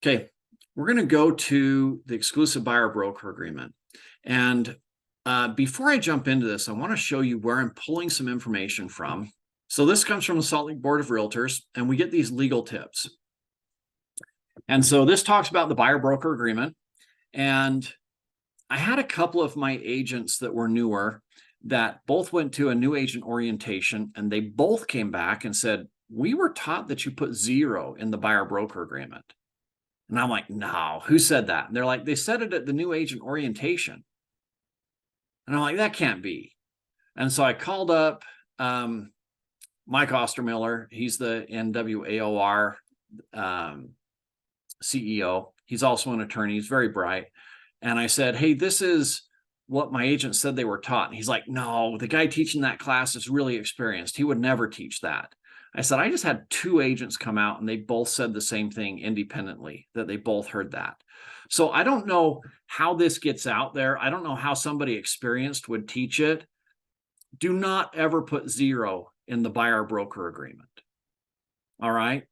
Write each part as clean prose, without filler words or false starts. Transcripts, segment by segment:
Okay, we're going to go to the exclusive buyer broker agreement. And before I jump into this, I want to show you where I'm pulling some information from. So this comes from the Salt Lake Board of Realtors, and we get these legal tips. And so this talks about the buyer broker agreement. And I had a couple of my agents that were newer that both went to a new agent orientation, and they both came back and said, we were taught that you put 0 in the buyer broker agreement. And I'm like, no, who said that? And they're like, they said it at the new agent orientation. And I'm like, that can't be. And so I called up Mike Ostermiller. He's the NWAOR CEO. He's also an attorney. He's very bright. And I said, hey, this is what my agent said they were taught. And he's like, no, the guy teaching that class is really experienced. He would never teach that. I said, I just had 2 agents come out and they both said the same thing independently, that they both heard that. So I don't know how this gets out there. I don't know how somebody experienced would teach it. Do not ever put 0 in the buyer broker agreement. All right.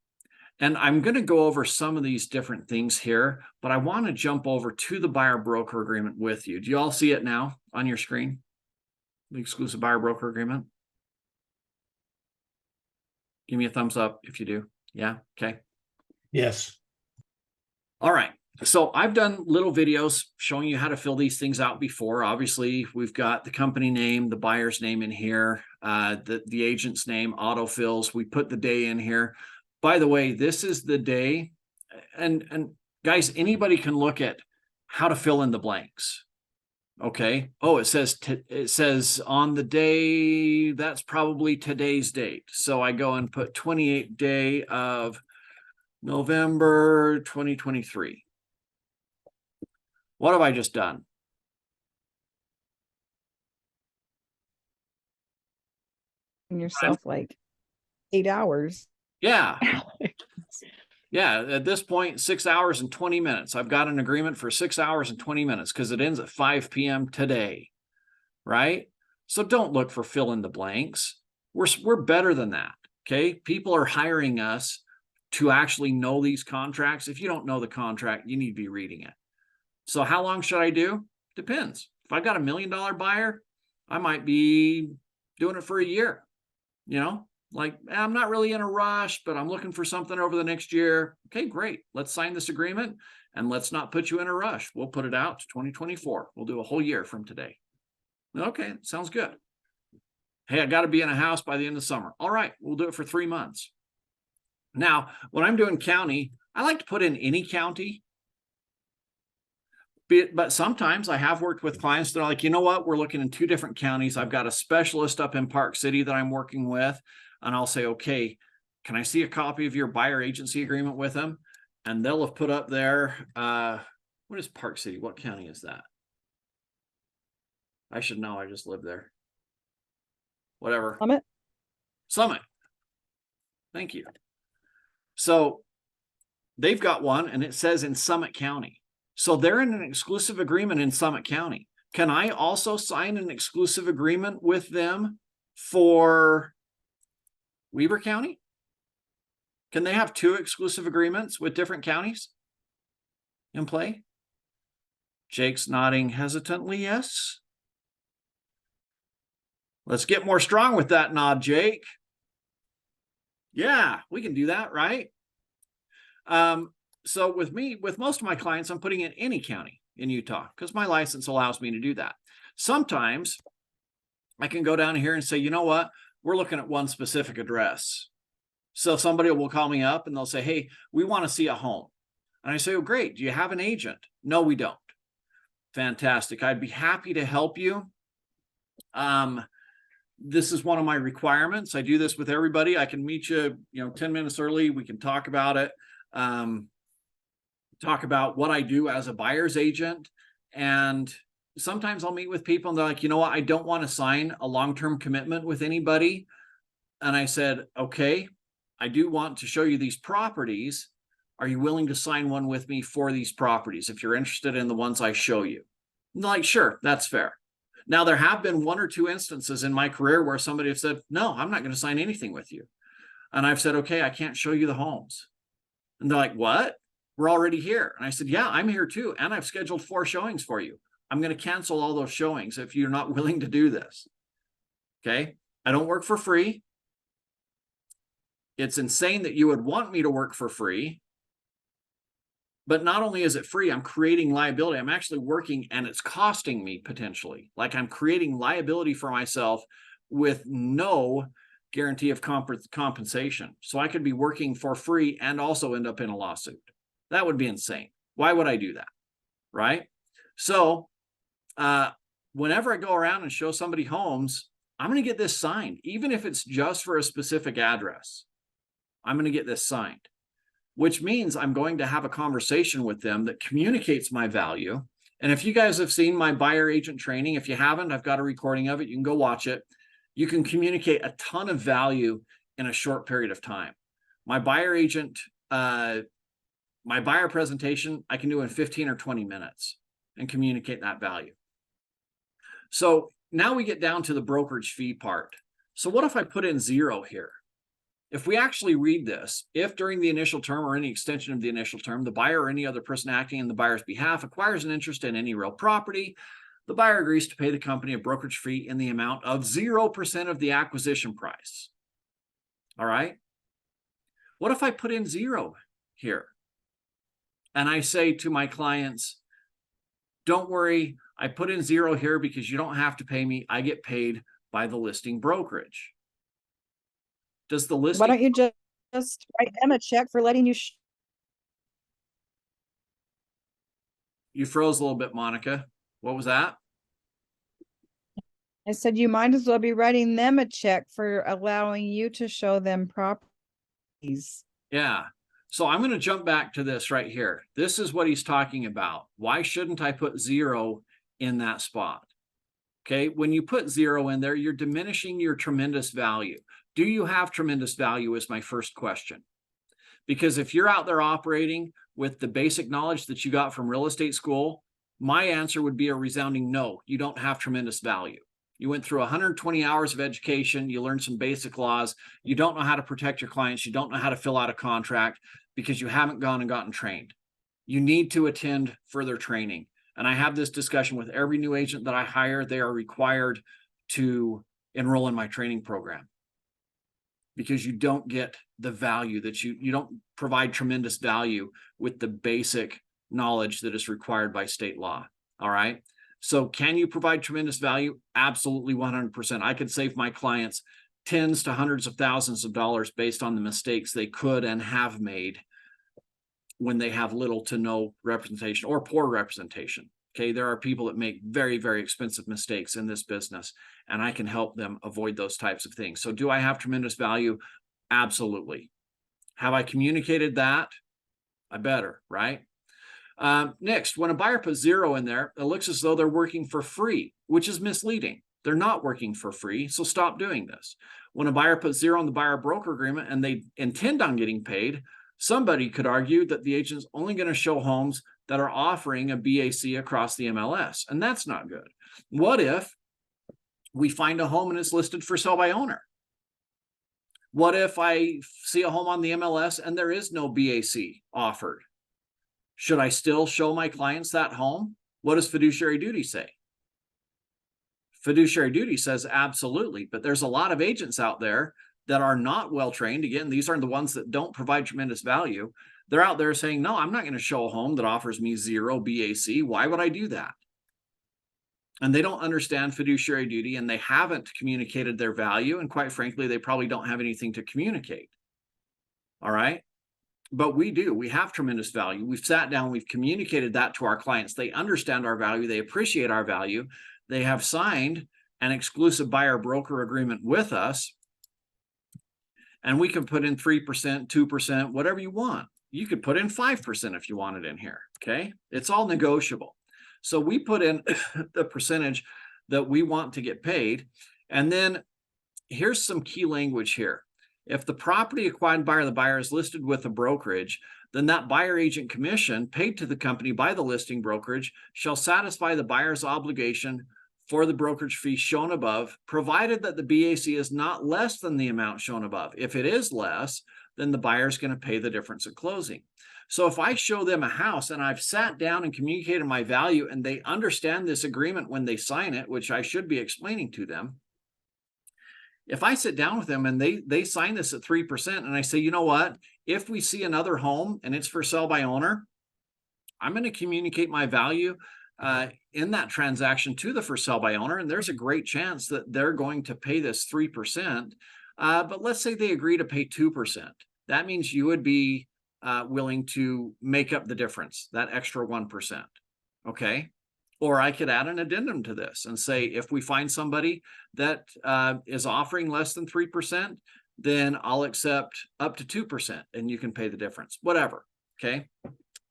And I'm going to go over some of these different things here, but I want to jump over to the buyer broker agreement with you. Do you all see it now on your screen? The exclusive buyer broker agreement? Give me a thumbs up if you do. Yeah. Okay. Yes. All right. So I've done little videos showing you how to fill these things out before. Obviously, we've got the company name, the buyer's name in here, the agent's name, autofills. We put the day in here. By the way, this is the day. And guys, anybody can look at how to fill in the blanks. Okay. Oh, it says on the day, that's probably today's date. So I go and put 28th day of November 2023. What have I just done? Yourself like 8 hours. Yeah. Yeah. At this point, 6 hours and 20 minutes. I've got an agreement for 6 hours and 20 minutes because it ends at 5 p.m. today. Right. So don't look for fill in the blanks. We're better than that. Okay. People are hiring us to actually know these contracts. If you don't know the contract, you need to be reading it. So how long should I do? Depends. If I've got $1 million buyer, I might be doing it for a year. You know, like I'm not really in a rush, but I'm looking for something over the next year. Okay, great. Let's sign this agreement and let's not put you in a rush. We'll put it out to 2024. We'll do a whole year from today. Okay, sounds good. Hey, I got to be in a house by the end of summer. All right, we'll do it for 3 months. Now, when I'm doing county, I like to put in any county. But sometimes I have worked with clients that are like, you know what, we're looking in 2 different counties. I've got a specialist up in Park City that I'm working with. And I'll say, okay, can I see a copy of your buyer agency agreement with them? And they'll have put up there, what is Park City? What county is that? I should know. I just live there. Whatever. Summit. Thank you. So they've got one and it says in Summit County. So they're in an exclusive agreement in Summit County. Can I also sign an exclusive agreement with them for Weber County? Can they have 2 exclusive agreements with different counties in play? Jake's nodding hesitantly, yes. Let's get more strong with that nod, Jake. Yeah, we can do that, right? So with most of my clients, I'm putting in any county in Utah because my license allows me to do that. Sometimes I can go down here and say, you know what, we're looking at one specific address. So somebody will call me up and they'll say, hey, we want to see a home. And I say, oh, great. Do you have an agent? No, we don't. Fantastic. I'd be happy to help you. This is one of my requirements. I do this with everybody. I can meet you, 10 minutes early. We can talk about it. Talk about what I do as a buyer's agent. And sometimes I'll meet with people and they're like, you know what, I don't want to sign a long-term commitment with anybody. And I said, okay, I do want to show you these properties. Are you willing to sign one with me for these properties if you're interested in the ones I show you? And they're like, sure, that's fair. Now, there have been 1 or 2 instances in my career where somebody has said, no, I'm not going to sign anything with you. And I've said, okay, I can't show you the homes. And they're like, what? we're already here. And I said, yeah, I'm here too. And I've scheduled 4 showings for you. I'm going to cancel all those showings if you're not willing to do this. Okay. I don't work for free. It's insane that you would want me to work for free. But not only is it free, I'm creating liability. I'm actually working and it's costing me potentially. Like I'm creating liability for myself with no guarantee of compensation. So I could be working for free and also end up in a lawsuit. That would be insane. Why would I do that? Right? So whenever I go around and show somebody homes, I'm going to get this signed, even if it's just for a specific address. I'm going to get this signed, which means I'm going to have a conversation with them that communicates my value. And if you guys have seen my buyer agent training, if you haven't, I've got a recording of it. You can go watch it. You can communicate a ton of value in a short period of time. My buyer agent, my buyer presentation, I can do in 15 or 20 minutes and communicate that value. So now we get down to the brokerage fee part. So what if I put in 0 here? If we actually read this, if during the initial term or any extension of the initial term, the buyer or any other person acting in the buyer's behalf acquires an interest in any real property, the buyer agrees to pay the company a brokerage fee in the amount of 0% of the acquisition price. All right. What if I put in 0 here? And I say to my clients, don't worry, I put in 0 here because you don't have to pay me. I get paid by the listing brokerage. Does the listing? Why don't you just write them a check for letting you? You froze a little bit, Monica. What was that? I said you might as well be writing them a check for allowing you to show them properties. Yeah. So I'm going to jump back to this right here. This is what he's talking about. Why shouldn't I put 0 in that spot? Okay. When you put 0 in there, you're diminishing your tremendous value. Do you have tremendous value is my first question. Because if you're out there operating with the basic knowledge that you got from real estate school, my answer would be a resounding no. You don't have tremendous value. You went through 120 hours of education. You learned some basic laws. You don't know how to protect your clients. You don't know how to fill out a contract because you haven't gone and gotten trained. You need to attend further training. And I have this discussion with every new agent that I hire. They are required to enroll in my training program because you don't get the value that you don't provide tremendous value with the basic knowledge that is required by state law. All right. So can you provide tremendous value? Absolutely 100%. I could save my clients tens to hundreds of thousands of dollars based on the mistakes they could and have made when they have little to no representation or poor representation. Okay, there are people that make very, very expensive mistakes in this business, and I can help them avoid those types of things. So do I have tremendous value? Absolutely. Have I communicated that? I better, right? Next, when a buyer puts 0 in there, it looks as though they're working for free, which is misleading. They're not working for free, so stop doing this. When a buyer puts 0 on the buyer broker agreement and they intend on getting paid, somebody could argue that the agent's only going to show homes that are offering a BAC across the MLS, and that's not good. What if we find a home and it's listed for sale by owner? What if I see a home on the MLS and there is no BAC offered? Should I still show my clients that home? What does fiduciary duty say? Fiduciary duty says absolutely, but there's a lot of agents out there that are not well trained. Again, these are the ones that don't provide tremendous value. They're out there saying, no, I'm not going to show a home that offers me 0 BAC. Why would I do that? And they don't understand fiduciary duty and they haven't communicated their value. And quite frankly, they probably don't have anything to communicate. All right. But we do. We have tremendous value. We've sat down, we've communicated that to our clients. They understand our value. They appreciate our value. They have signed an exclusive buyer broker agreement with us. And we can put in 3%, 2%, whatever you want. You could put in 5% if you want it in here. Okay. It's all negotiable. So we put in the percentage that we want to get paid. And then here's some key language here. If the property acquired by the buyer is listed with a brokerage, then that buyer agent commission paid to the company by the listing brokerage shall satisfy the buyer's obligation for the brokerage fee shown above, provided that the BAC is not less than the amount shown above. If it is less, then the buyer is going to pay the difference at closing. So if I show them a house and I've sat down and communicated my value and they understand this agreement when they sign it, which I should be explaining to them, if I sit down with them and they sign this at 3% and I say, you know what, if we see another home and it's for sale by owner, I'm going to communicate my value in that transaction to the for sale by owner. And there's a great chance that they're going to pay this 3%. But let's say they agree to pay 2%. That means you would be willing to make up the difference, that extra 1%. Okay. Or I could add an addendum to this and say, if we find somebody that is offering less than 3%, then I'll accept up to 2% and you can pay the difference, whatever. Okay.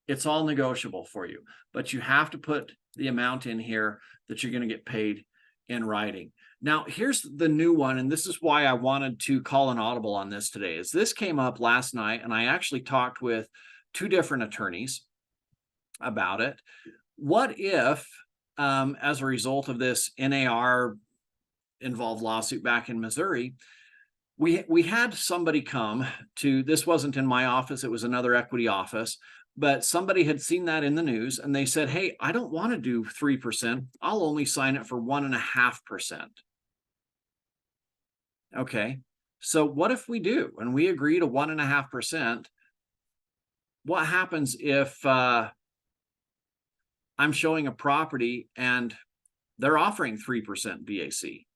It's all negotiable for you, but you have to put the amount in here that you're going to get paid in writing. Now, here's the new one, and this is why I wanted to call an audible on this today, is this came up last night, and I actually talked with 2 different attorneys about it. What if, as a result of this NAR involved lawsuit back in Missouri, we had somebody come to, this wasn't in my office, it was another equity office, but somebody had seen that in the news and they said, hey, I don't want to do 3%. I'll only sign it for 1.5%. Okay. So what if we do, and we agree to 1.5%? What happens if I'm showing a property and they're offering 3% BAC?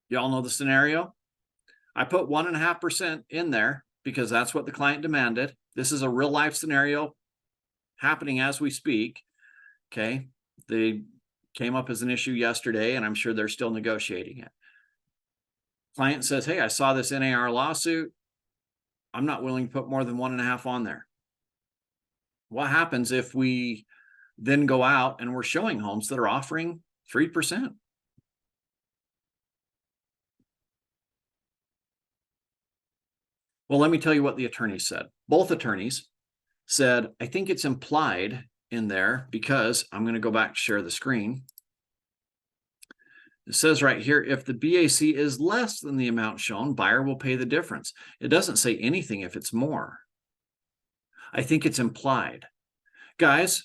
Y'all know the scenario? I put 1.5% in there because that's what the client demanded. This is a real life scenario happening as we speak. Okay. They came up as an issue yesterday, and I'm sure they're still negotiating it. Client says, hey, I saw this NAR lawsuit. I'm not willing to put more than 1.5 on there. What happens if we then go out and we're showing homes that are offering 3%? Well, let me tell you what the attorneys said. Both attorneys said, I think it's implied in there because I'm going to go back to share the screen. It says right here, if the BAC is less than the amount shown, buyer will pay the difference. It doesn't say anything if it's more. I think it's implied. Guys,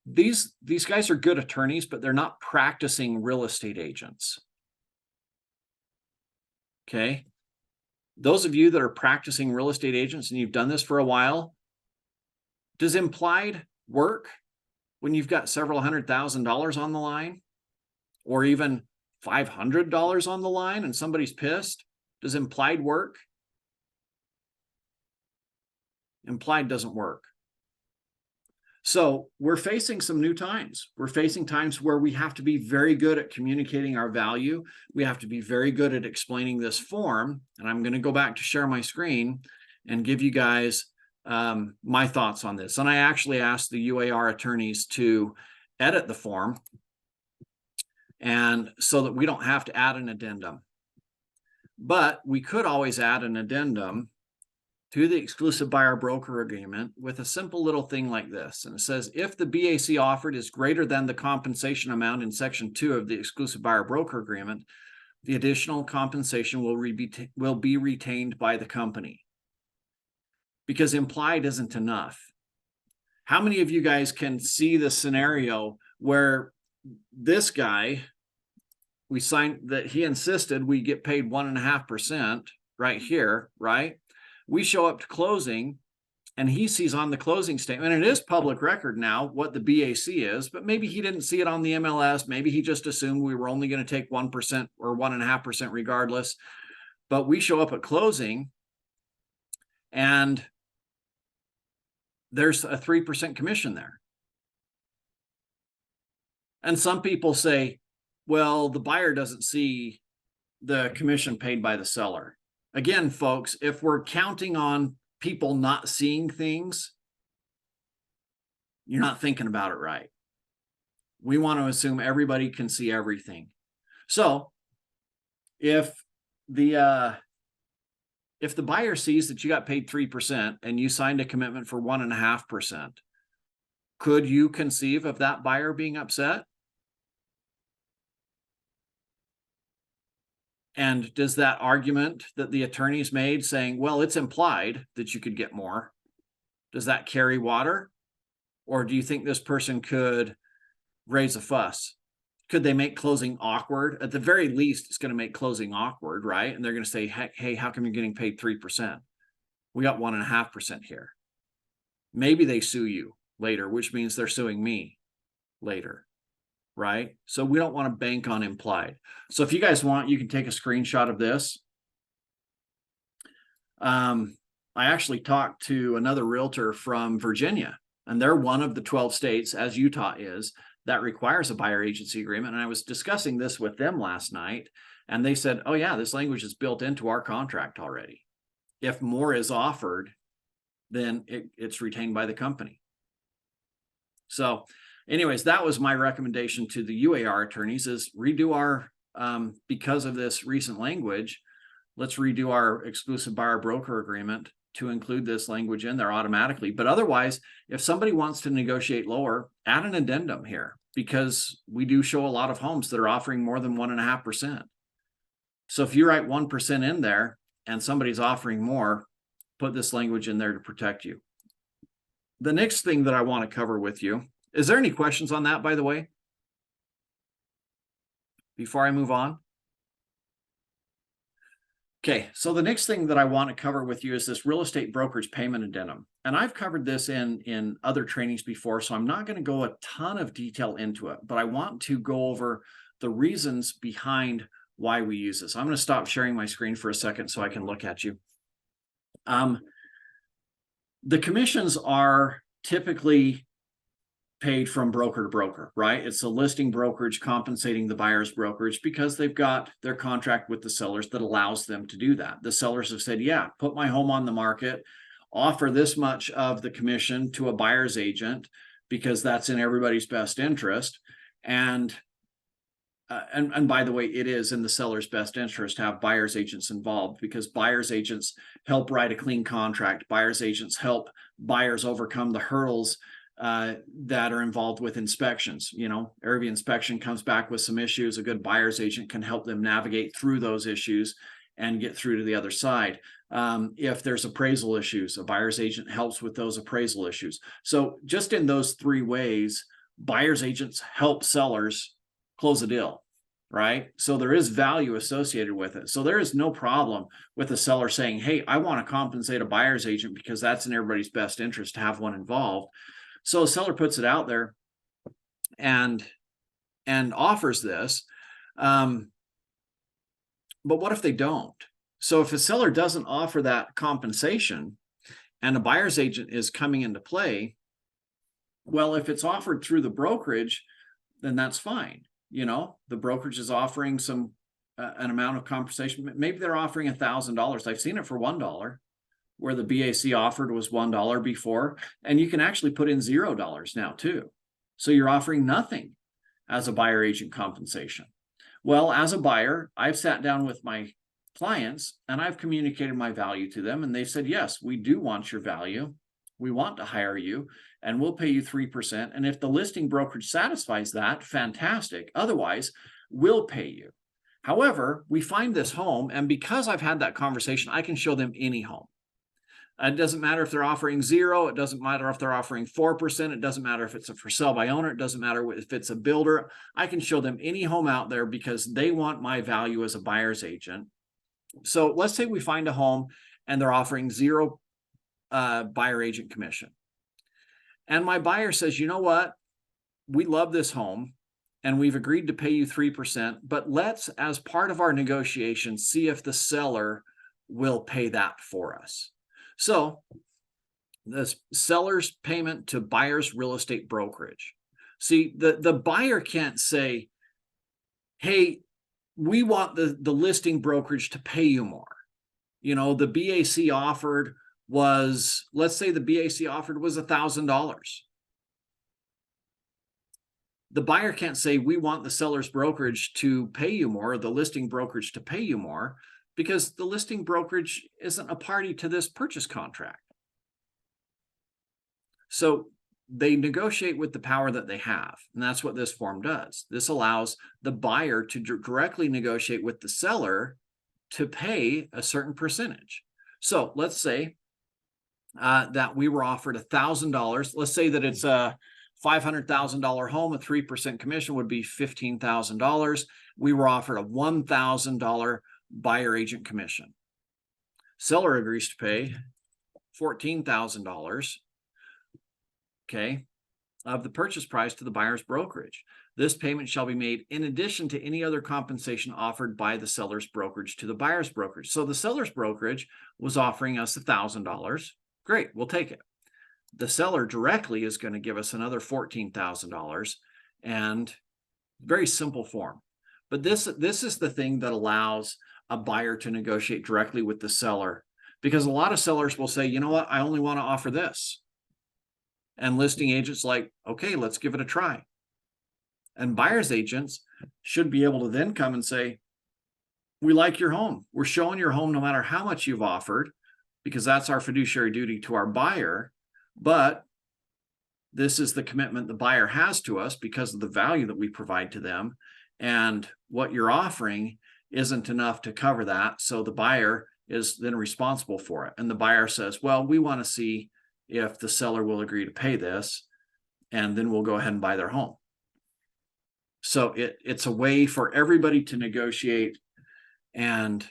these guys are good attorneys, but they're not practicing real estate agents. Okay. Those of you that are practicing real estate agents and you've done this for a while, does implied work when you've got several $100,000 on the line, or even $500 on the line and somebody's pissed? Does implied work? Implied doesn't work. So we're facing some new times. We're facing times where we have to be very good at communicating our value. We have to be very good at explaining this form. And I'm going to go back to share my screen and give you guys my thoughts on this. And I actually asked the UAR attorneys to edit the form, and so that we don't have to add an addendum. But we could always add an addendum to the exclusive buyer broker agreement with a simple little thing like this. And it says, if the BAC offered is greater than the compensation amount in section 2 of the exclusive buyer broker agreement, the additional compensation will be retained by the company. Because implied isn't enough. How many of you guys can see the scenario where this guy, we signed that he insisted we get paid 1.5% right here, right? We show up to closing and he sees on the closing statement, and it is public record now what the BAC is, but maybe he didn't see it on the MLS. Maybe he just assumed we were only going to take 1% or 1.5% regardless. But we show up at closing and there's a 3% commission there. And some people say, well, the buyer doesn't see the commission paid by the seller. Again, folks, if we're counting on people not seeing things, you're not thinking about it right. We want to assume everybody can see everything. So if the buyer sees that you got paid 3% and you signed a commitment for 1.5%, could you conceive of that buyer being upset? And does that argument that the attorneys made saying, well, it's implied that you could get more, does that carry water? Or do you think this person could raise a fuss? Could they make closing awkward? At the very least, it's going to make closing awkward, right? And they're going to say, hey, how come you're getting paid 3%? We got 1.5% here. Maybe they sue you later, which means they're suing me later, right? So we don't want to bank on implied. So if you guys want, you can take a screenshot of this. I actually talked to another realtor from Virginia, and they're one of the 12 states, as Utah is, that requires a buyer agency agreement. And I was discussing this with them last night, and they said, oh yeah, this language is built into our contract already. If more is offered, then it's retained by the company. So anyways, that was my recommendation to the UAR attorneys, is redo our, because of this recent language, let's redo our exclusive buyer broker agreement to include this language in there automatically. But otherwise, if somebody wants to negotiate lower, add an addendum here, because we do show a lot of homes that are offering more than 1.5%. So if you write 1% in there and somebody's offering more, put this language in there to protect you. The next thing that I want to cover with you, is there any questions on that, by the way, before I move on? Okay, so the next thing that I want to cover with you is this real estate brokerage payment addendum. And I've covered this in other trainings before, so I'm not going to go a ton of detail into it, but I want to go over the reasons behind why we use this. I'm going to stop sharing my screen for a second so I can look at you. The commissions are typically paid from broker to broker, right? It's a listing brokerage compensating the buyer's brokerage because they've got their contract with the sellers that allows them to do that. The sellers have said, yeah, put my home on the market, offer this much of the commission to a buyer's agent because that's in everybody's best interest. And by the way, it is in the seller's best interest to have buyer's agents involved, because buyer's agents help write a clean contract. Buyer's agents help buyers overcome the hurdles that are involved with inspections. You know, every inspection comes back with some issues. A good buyer's agent can help them navigate through those issues and get through to the other side. If there's appraisal issues, a buyer's agent helps with those appraisal issues. So just in those three ways, buyer's agents help sellers close a deal, right? So there is value associated with it. So there is no problem with a seller saying, hey, I want to compensate a buyer's agent because that's in everybody's best interest to have one involved. So a seller puts it out there and offers this. But what if they don't? So if a seller doesn't offer that compensation and a buyer's agent is coming into play, well, if it's offered through the brokerage, then that's fine. You know, the brokerage is offering some an amount of compensation. Maybe they're offering $1,000. I've seen it for $1, where the BAC offered was $1 before, and you can actually put in $0 now too. So you're offering nothing as a buyer agent compensation. Well, as a buyer, I've sat down with my clients and I've communicated my value to them, and they've said, yes, we do want your value. We want to hire you, and we'll pay you 3%. And if the listing brokerage satisfies that, fantastic. Otherwise, we'll pay you. However, we find this home, and because I've had that conversation, I can show them any home. It doesn't matter if they're offering 0. It doesn't matter if they're offering 4%. It doesn't matter if it's a for sale by owner. It doesn't matter if it's a builder. I can show them any home out there because they want my value as a buyer's agent. So let's say we find a home and they're offering 0 buyer agent commission. And my buyer says, you know what? We love this home and we've agreed to pay you 3%, but let's, as part of our negotiation, see if the seller will pay that for us. So the seller's payment to buyer's real estate brokerage. See, the buyer can't say, hey, we want the listing brokerage to pay you more. You know, the BAC offered was, let's say the BAC offered was $1,000. The buyer can't say, we want the seller's brokerage to pay you more, or the listing brokerage to pay you more, because the listing brokerage isn't a party to this purchase contract. So they negotiate with the power that they have, and that's what this form does. This allows the buyer to directly negotiate with the seller to pay a certain percentage. So let's say that we were offered $1,000. Let's say that it's a $500,000 home, a 3% commission would be $15,000. We were offered a $1,000 buyer agent commission. Seller agrees to pay $14,000, okay, of the purchase price to the buyer's brokerage. This payment shall be made in addition to any other compensation offered by the seller's brokerage to the buyer's brokerage. So the seller's brokerage was offering us $1,000. Great, we'll take it. The seller directly is going to give us another $14,000, and very simple form. But this is the thing that allows a buyer to negotiate directly with the seller, because a lot of sellers will say, you know what, I only want to offer this. And listing agents like, okay, let's give it a try. And buyer's agents should be able to then come and say, we like your home. We're showing your home no matter how much you've offered, because that's our fiduciary duty to our buyer. But this is the commitment the buyer has to us because of the value that we provide to them. And what you're offering isn't enough to cover that. So the buyer is then responsible for it. And the buyer says, well, we want to see if the seller will agree to pay this, and then we'll go ahead and buy their home. So it's a way for everybody to negotiate and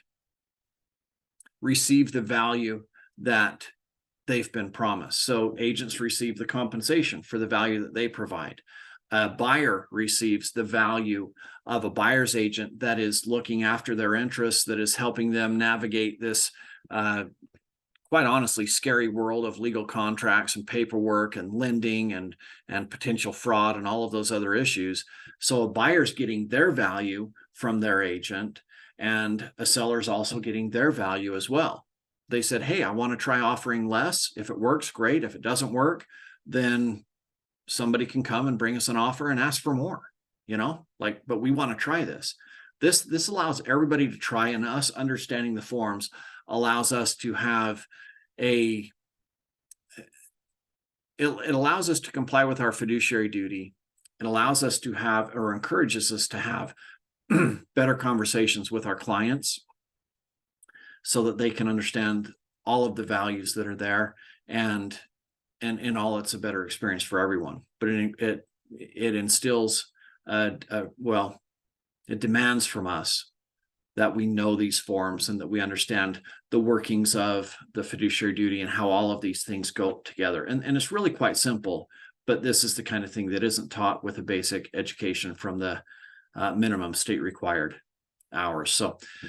receive the value that they've been promised. So agents receive the compensation for the value that they provide. A buyer receives the value of a buyer's agent that is looking after their interests, that is helping them navigate this, quite honestly, scary world of legal contracts and paperwork and lending and potential fraud and all of those other issues. So a buyer's getting their value from their agent, and a seller's also getting their value as well. They said, hey, I want to try offering less. If it works, great. If it doesn't work, then somebody can come and bring us an offer and ask for more, but we want to try this. This allows everybody to try, and us understanding the forms allows us to have it allows us to comply with our fiduciary duty. It allows us to have, or encourages us to have, better conversations with our clients so that they can understand all of the values that are there, and in all, it's a better experience for everyone. But it instills, it demands from us that we know these forms and that we understand the workings of the fiduciary duty and how all of these things go together. And it's really quite simple, but this is the kind of thing that isn't taught with a basic education from the minimum state required hours. So